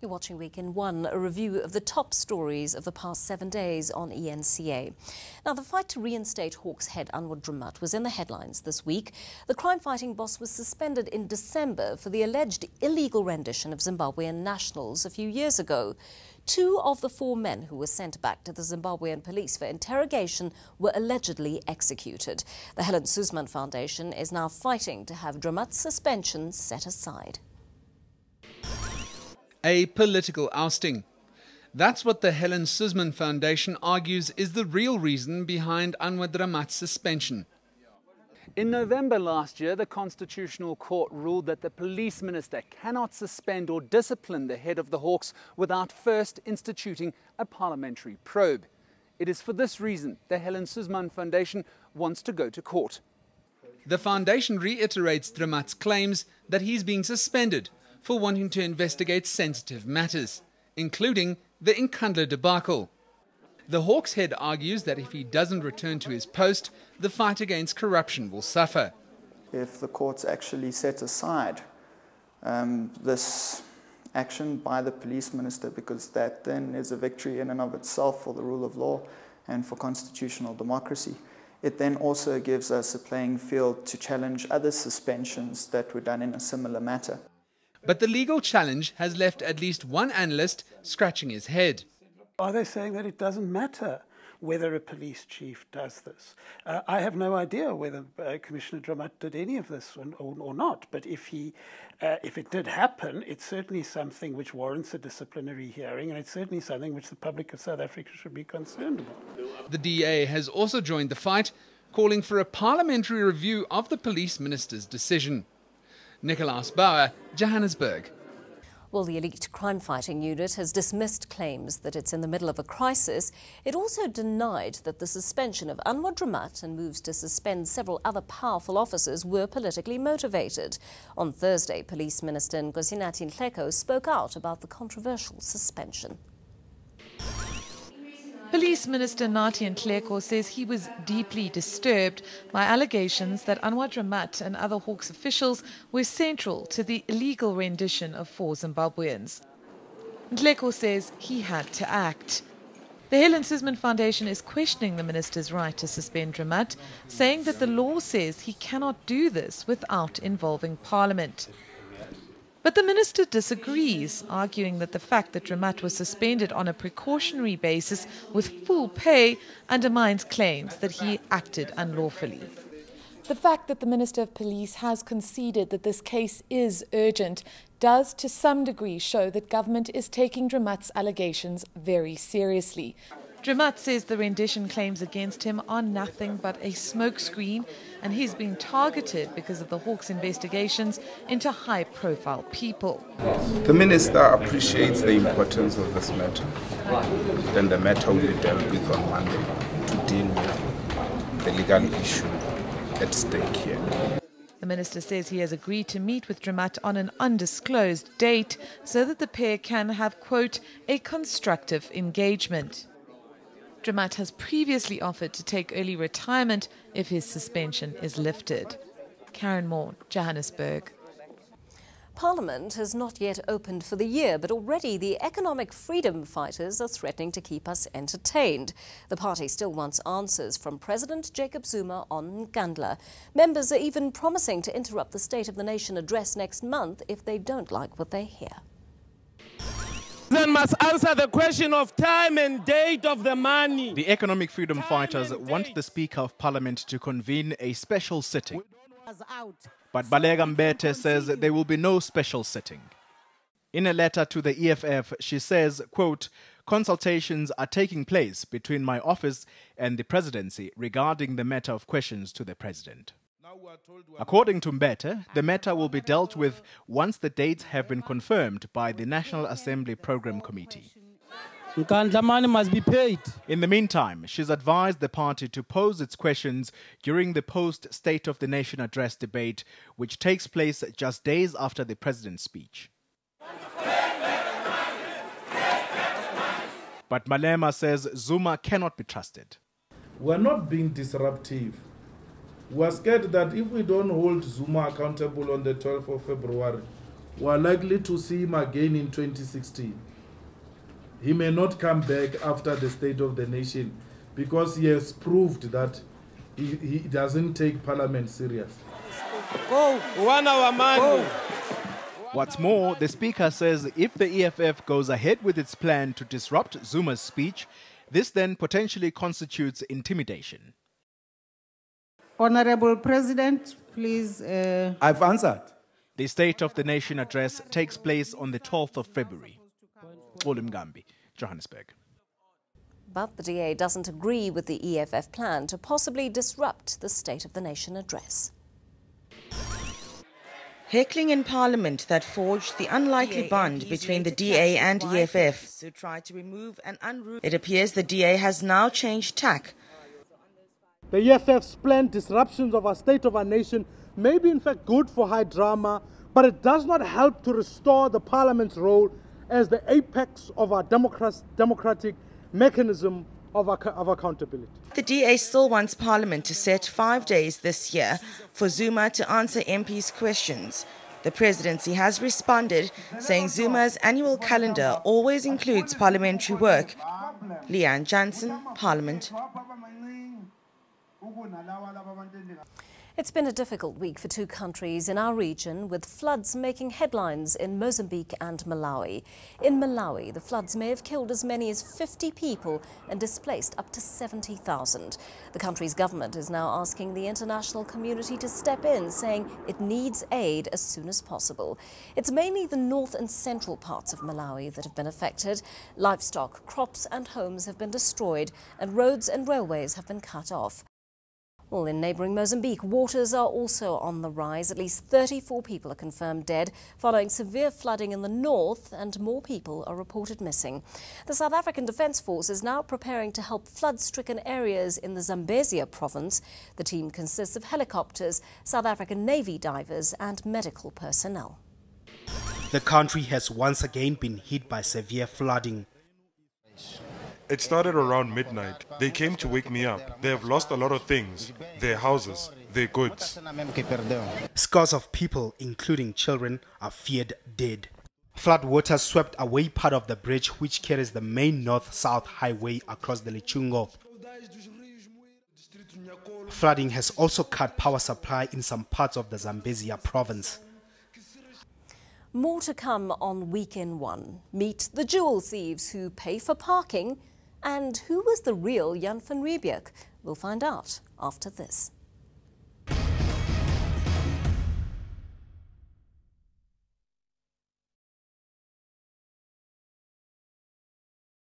You're watching Week in One, a review of the top stories of the past 7 days on ENCA. Now, the fight to reinstate Hawks head Anwar Dramat was in the headlines this week. The crime-fighting boss was suspended in December for the alleged illegal rendition of Zimbabwean nationals a few years ago. 2 of the 4 men who were sent back to the Zimbabwean police for interrogation were allegedly executed. The Helen Suzman Foundation is now fighting to have Dramat's suspension set aside. A political ousting. That's what the Helen Suzman Foundation argues is the real reason behind Anwar Dramat's suspension. In November last year, the Constitutional Court ruled that the police minister cannot suspend or discipline the head of the Hawks without first instituting a parliamentary probe. It is for this reason the Helen Suzman Foundation wants to go to court. The foundation reiterates Dramat's claims that he's being suspended for wanting to investigate sensitive matters, including the Nkandla debacle. The Hawks head argues that if he doesn't return to his post, the fight against corruption will suffer. If the courts actually set aside this action by the police minister, because that then is a victory in and of itself for the rule of law and for constitutional democracy, it then also gives us a playing field to challenge other suspensions that were done in a similar matter. But the legal challenge has left at least one analyst scratching his head. Are they saying that it doesn't matter whether a police chief does this? I have no idea whether Commissioner Dramat did any of this or not, but if it did happen, it's certainly something which warrants a disciplinary hearing, and it's certainly something which the public of South Africa should be concerned about. The DA has also joined the fight, calling for a parliamentary review of the police minister's decision. Nicolaas Bauer, Johannesburg. Well, the elite crime-fighting unit has dismissed claims that it's in the middle of a crisis. It also denied that the suspension of Anwar Dramat and moves to suspend several other powerful officers were politically motivated. On Thursday, Police Minister Nkosinathi Nhleko spoke out about the controversial suspension. Police Minister Nathi Nhleko says he was deeply disturbed by allegations that Anwar Dramat and other Hawks officials were central to the illegal rendition of 4 Zimbabweans. Nhleko says he had to act. The Helen Suzman Foundation is questioning the minister's right to suspend Dramat, saying that the law says he cannot do this without involving Parliament. But the minister disagrees, arguing that the fact that Dramat was suspended on a precautionary basis with full pay undermines claims that he acted unlawfully. The fact that the Minister of Police has conceded that this case is urgent does to some degree show that government is taking Dramat's allegations very seriously. Dramat says the rendition claims against him are nothing but a smokescreen, and he's being targeted because of the Hawks investigations into high-profile people. The minister appreciates the importance of this matter, and the matter will be dealt with on Monday to deal with the legal issue at stake here. The minister says he has agreed to meet with Dramat on an undisclosed date so that the pair can have, quote, a constructive engagement. Dramat has previously offered to take early retirement if his suspension is lifted. Karen Moore, Johannesburg. Parliament has not yet opened for the year, but already the economic freedom fighters are threatening to keep us entertained. The party still wants answers from President Jacob Zuma on Nkandla. Members are even promising to interrupt the State of the Nation address next month if they don't like what they hear. Then must answer the question of time and date of the money. The economic freedom fighters want the Speaker of Parliament to convene a special sitting. But Baleka Mbete says there will be no special sitting. In a letter to the EFF, she says, quote, consultations are taking place between my office and the presidency regarding the matter of questions to the president. According to Mbete, the matter will be dealt with once the dates have been confirmed by the National Assembly Programme Committee. Nkandla money must be paid. In the meantime, she's advised the party to pose its questions during the post-State of the Nation address debate, which takes place just days after the president's speech. But Malema says Zuma cannot be trusted. We're not being disruptive. We're scared that if we don't hold Zuma accountable on the 12th of February we are likely to see him again in 2016. He may not come back after the State of the Nation because he has proved that he doesn't take Parliament serious. Go. 1 hour, man. Go. What's more, the Speaker says if the EFF goes ahead with its plan to disrupt Zuma's speech, this then potentially constitutes intimidation. Honorable President, please. I've answered. The State of the Nation address takes place on the 12th of February. Mozambique, Johannesburg. But the DA doesn't agree with the EFF plan to possibly disrupt the State of the Nation address. Heckling in Parliament that forged the unlikely bond between the DA and EFF to try to remove an unruly. It appears the DA has now changed tack. The EFF's planned disruptions of our State of our Nation may be in fact good for high drama, but it does not help to restore the Parliament's role as the apex of our democratic mechanism of accountability. The DA still wants Parliament to set 5 days this year for Zuma to answer MPs' questions. The presidency has responded, saying Zuma's annual calendar always includes parliamentary work. Leanne Jansen, Parliament. It's been a difficult week for two countries in our region, with floods making headlines in Mozambique and Malawi. In Malawi, the floods may have killed as many as 50 people and displaced up to 70,000. The country's government is now asking the international community to step in, saying it needs aid as soon as possible. It's mainly the north and central parts of Malawi that have been affected. Livestock, crops and homes have been destroyed, and roads and railways have been cut off. Well, in neighbouring Mozambique, waters are also on the rise. At least 34 people are confirmed dead following severe flooding in the north, and more people are reported missing. The South African Defence Force is now preparing to help flood-stricken areas in the Zambezia province. The team consists of helicopters, South African Navy divers and medical personnel. The country has once again been hit by severe flooding. It started around midnight. They came to wake me up. They have lost a lot of things, their houses, their goods. Scores of people, including children, are feared dead. Flood waters swept away part of the bridge which carries the main north-south highway across the Lichungo. Flooding has also cut power supply in some parts of the Zambezia province. More to come on Weekend One. Meet the jewel thieves who pay for parking, and who was the real Jan van Riebeeck? We'll find out after this.